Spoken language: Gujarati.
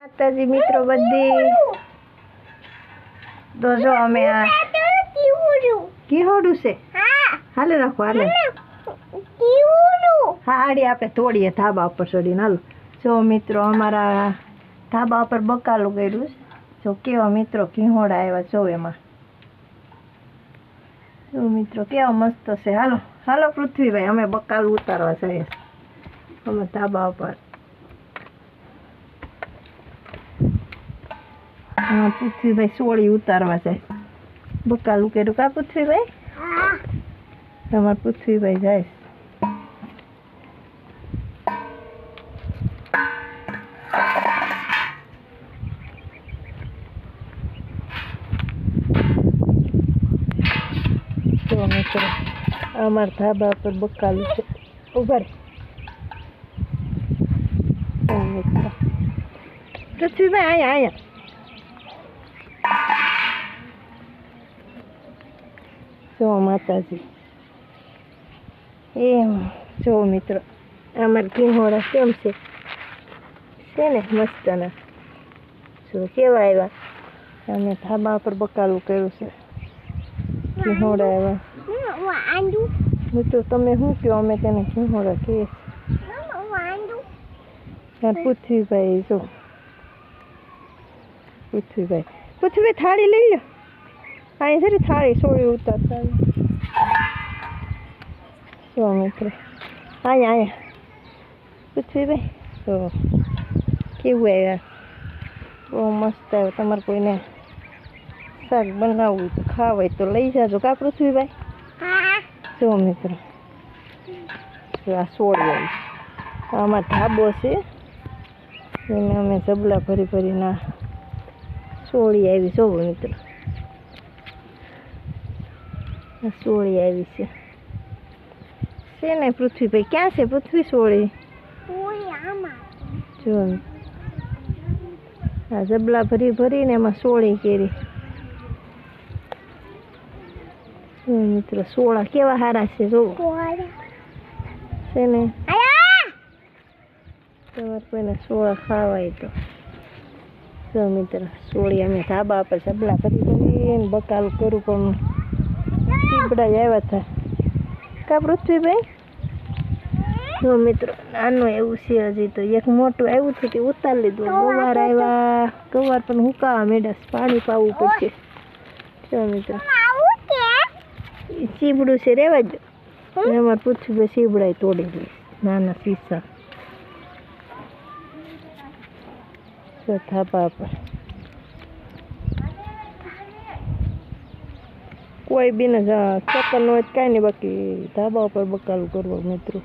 માતાજી મિત્રો બધી તો જો અમે આ કીહોડું છે હાલે રાખો હાલે હા આડી આપણે તોડીએ ધાબા ઉપર ચડીને હાલો જો મિત્રો અમારા ધાબા ઉપર બકાલું કર્યું છે જો કેવા મિત્રો કીહોડા આવ્યા જો એમાં જો મિત્રો કેવા મસ્ત છે હાલો હાલો પૃથ્વીભાઈ અમે બકાલું ઉતારવા જઈએ અમે ધાબા ઉપર हाँ पृथ्वी भाई सोड़ी उतारवा जाए बकालू के रुका पृथ्वी भाई हमार पृथ्वी भाई जाए तो मित्र हमार धाबा पर बकालू से उभर पृथ्वी भाई आया आया જો માતાજી એમ જો મિત્રો અમાર કીહોડા કેમ છે ને મસ્તના જો કેવા આવ્યા અમે ધાબા પર બકાલું કર્યું છે કીહોડા આવ્યા મિત્રો તમે શું કહો અમે તેને કીહોડા કહીએ છીએ પૃથ્વીભાઈ જો પૃથ્વીભાઈ થાળી લઈ લો અહીં જરી થાળી સોળી ઉતારતા જો મિત્રો અહીંયા અહીંયા પૃથ્વીભાઈ તો કેવું આવ્યા બહુ મસ્ત આવ્યું તમારે કોઈને શાક બનાવવું તો ખાવાય તો લઈ જાજો કા પૃથ્વીભાઈ જો મિત્રો જો આ સોળી આવી આમાં ધાબો છે એને અમે જબલા ભરી ભરીને સોળી આવી જો મિત્રો સોળી આવી છે ને પૃથ્વીભાઈ ક્યાં છે પૃથ્વી સોળી જો આ જબલા ભરી ભરીને એમાં સોળી કરી મિત્રો સોળા કેવા સારા છે જો છે ને તમારે કોઈને સોળા ખાવાય તો જો મિત્ર સોળી અમે ધાબા પર જબલા ભરી ભરીને બકાલ કરું પણ ચીબડા આવ્યા હતા કા પૃથ્વીભાઈ જો મિત્રો નાનું એવું છે હજી તો એક મોટું આવ્યું હતું તે ઉતારી લીધું ગવાર આવ્યા ગવાર પણ હુકાવા મેળા પાણી પાવું પડશે જો મિત્રો ચીબડું છે રેવા જ અમારે પૃથ્વીભાઈ ચીબડા તોડી દે નાના શીશા જો ધાબા પર કોઈ બી ને ચક્કર ન હોય કાંઈ નહીં બાકી ધાબા ઉપર બકાલું કરવા મિત્રો